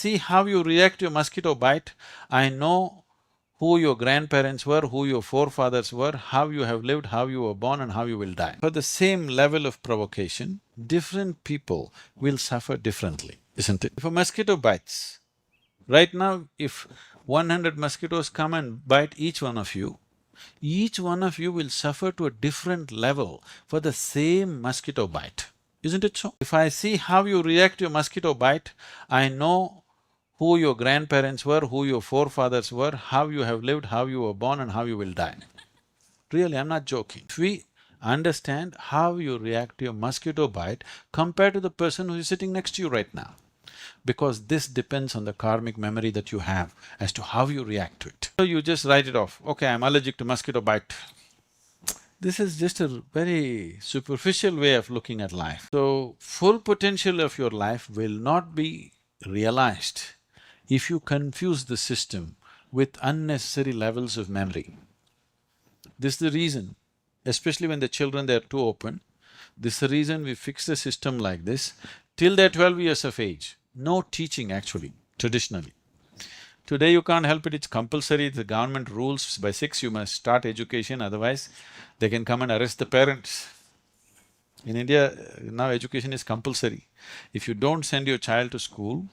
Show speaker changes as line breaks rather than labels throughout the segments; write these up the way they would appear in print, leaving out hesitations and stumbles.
see how you react to a mosquito bite, I know who your grandparents were, who your forefathers were, how you have lived, how you were born and how you will die. For the same level of provocation, different people will suffer differently, isn't it? If a mosquito bites, right now if 100 mosquitoes come and bite each one of you will suffer to a different level for the same mosquito bite, isn't it so? If I see how you react to a mosquito bite, I know who your grandparents were, who your forefathers were, how you have lived, how you were born and how you will die. Really, I'm not joking. If we understand how you react to a mosquito bite compared to the person who is sitting next to you right now, because this depends on the karmic memory that you have as to how you react to it. So you just write it off, okay, I'm allergic to mosquito bite. This is just a very superficial way of looking at life. So, full potential of your life will not be realized if you confuse the system with unnecessary levels of memory. This is the reason, especially when the children they're too open, this is the reason we fix the system like this. Till they're 12 years of age, no teaching actually, traditionally. Today you can't help it, it's compulsory, the government rules by 6 you must start education, otherwise they can come and arrest the parents. In India, now education is compulsory. If you don't send your child to school,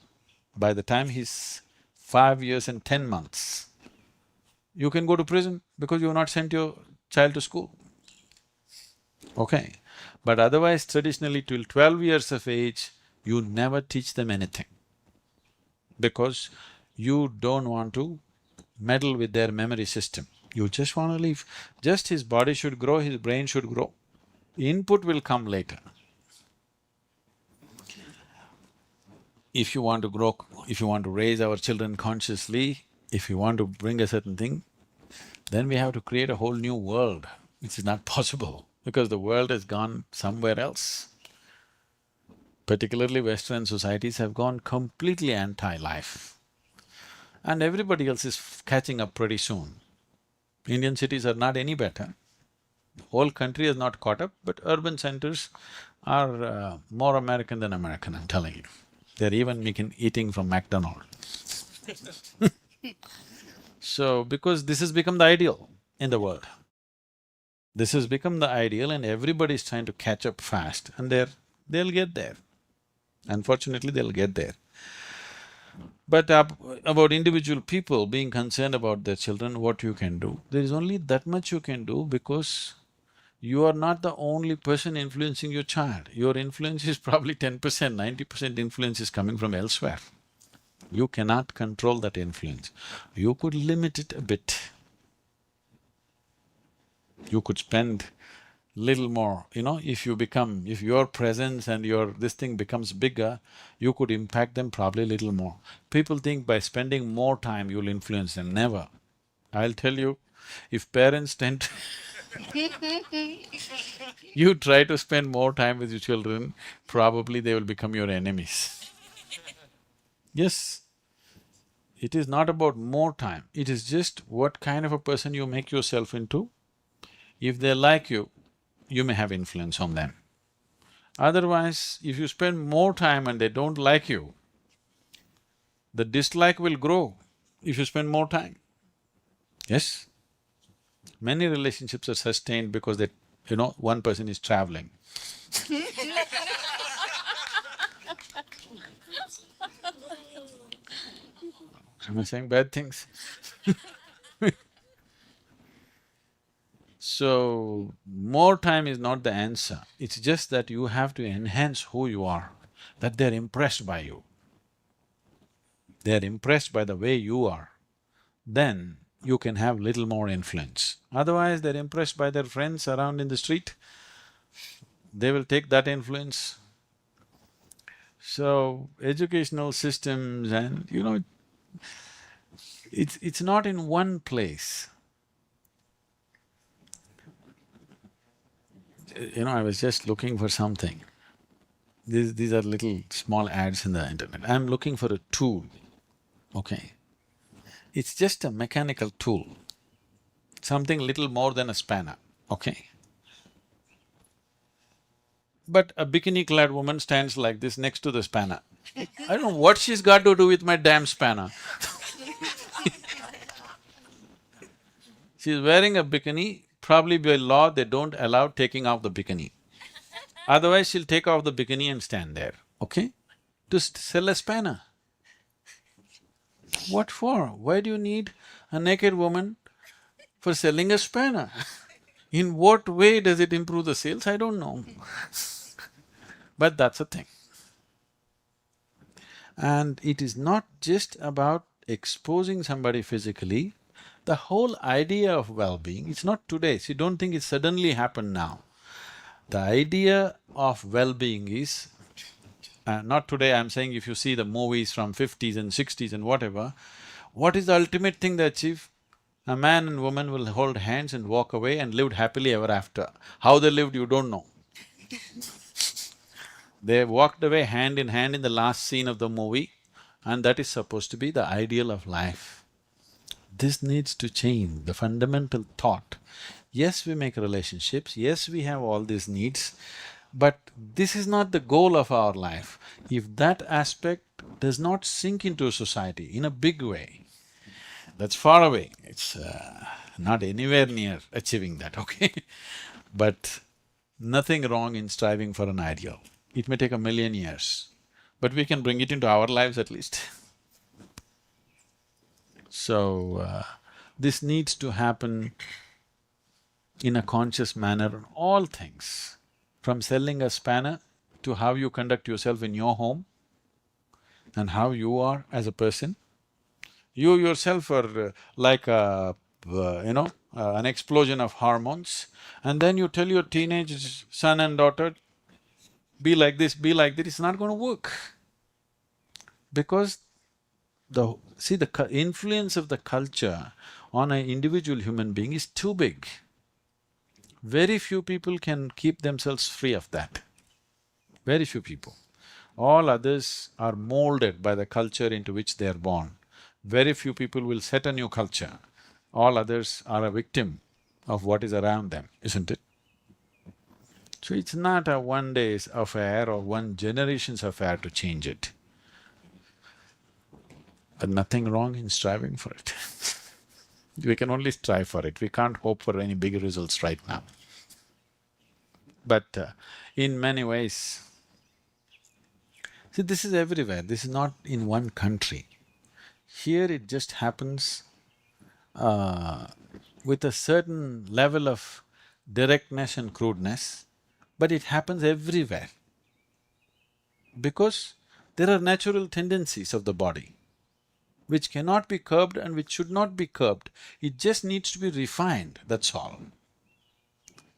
by the time he's 5 years and 10 months, you can go to prison because you have not sent your child to school. Okay, but otherwise traditionally till 12 years of age, you never teach them anything because you don't want to meddle with their memory system. You just want to leave, just his body should grow, his brain should grow. Input will come later. If you want to grow, if you want to raise our children consciously, if you want to bring a certain thing, then we have to create a whole new world, which is not possible because the world has gone somewhere else. Particularly Western societies have gone completely anti-life. And everybody else is catching up pretty soon. Indian cities are not any better. The whole country has not caught up, but urban centers are more American than American, I'm telling you. They're even eating from McDonald's. So, because this has become the ideal in the world. This has become the ideal and everybody is trying to catch up fast and they'll get there. Unfortunately, they'll get there. But about individual people being concerned about their children, what you can do, there is only that much you can do because you are not the only person influencing your child. Your influence is probably 10%, 90% influence is coming from elsewhere. You cannot control that influence. You could limit it a bit. You could spend little more, if your presence and this thing becomes bigger, you could impact them probably little more. People think by spending more time you'll influence them, never. I'll tell you, if parents tend to you try to spend more time with your children, probably they will become your enemies. Yes, it is not about more time, it is just what kind of a person you make yourself into. If they like you, you may have influence on them. Otherwise, if you spend more time and they don't like you, the dislike will grow if you spend more time. Yes? Many relationships are sustained because one person is traveling. Am I saying bad things? So, more time is not the answer, it's just that you have to enhance who you are, that they're impressed by you. They're impressed by the way you are, then you can have little more influence. Otherwise, they're impressed by their friends around in the street, they will take that influence. So, educational systems and it's not in one place. I was just looking for something. These are little small ads in the internet. I'm looking for a tool, okay? It's just a mechanical tool, something little more than a spanner, okay? But a bikini-clad woman stands like this next to the spanner. I don't know what she's got to do with my damn spanner. She's wearing a bikini, probably by law they don't allow taking off the bikini. Otherwise she'll take off the bikini and stand there, okay? To sell a spanner. What for? Why do you need a naked woman for selling a spanner? In what way does it improve the sales? I don't know. But that's a thing. And it is not just about exposing somebody physically, the whole idea of well-being, it's not today, see, don't think it suddenly happened now. The idea of well-being is, not today, I'm saying if you see the movies from 50s and 60s and whatever, what is the ultimate thing they achieve? A man and woman will hold hands and walk away and lived happily ever after. How they lived, you don't know. They walked away hand in the last scene of the movie, and that is supposed to be the ideal of life. This needs to change, the fundamental thought. Yes, we make relationships, yes, we have all these needs, but this is not the goal of our life. If that aspect does not sink into society in a big way, that's far away, it's not anywhere near achieving that, okay? But nothing wrong in striving for an ideal. It may take 1,000,000 years, but we can bring it into our lives at least. So, this needs to happen in a conscious manner on all things, from selling a spanner to how you conduct yourself in your home and how you are as a person. You yourself are like an explosion of hormones, and then you tell your teenage son and daughter, be like this, be like that, it's not going to work. Because the influence of the culture on an individual human being is too big. Very few people can keep themselves free of that. Very few people. All others are molded by the culture into which they are born. Very few people will set a new culture. All others are a victim of what is around them, isn't it? So it's not a one day's affair or one generation's affair to change it. But nothing wrong in striving for it. We can only strive for it, we can't hope for any big results right now. But in many ways, see, this is everywhere, this is not in one country. Here it just happens with a certain level of directness and crudeness, but it happens everywhere. Because there are natural tendencies of the body which cannot be curbed and which should not be curbed. It just needs to be refined, that's all.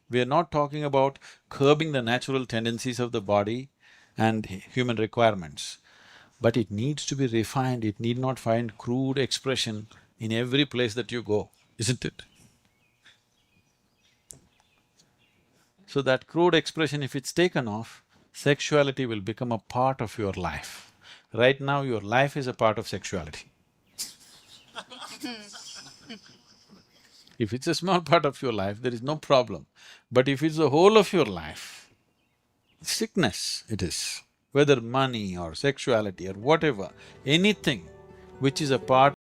We are not talking about curbing the natural tendencies of the body and human requirements, but it needs to be refined, it need not find crude expression in every place that you go, isn't it? So that crude expression, if it's taken off, sexuality will become a part of your life. Right now, your life is a part of sexuality. If it's a small part of your life, there is no problem. But if it's the whole of your life, sickness it is. Whether money or sexuality or whatever, anything which is a part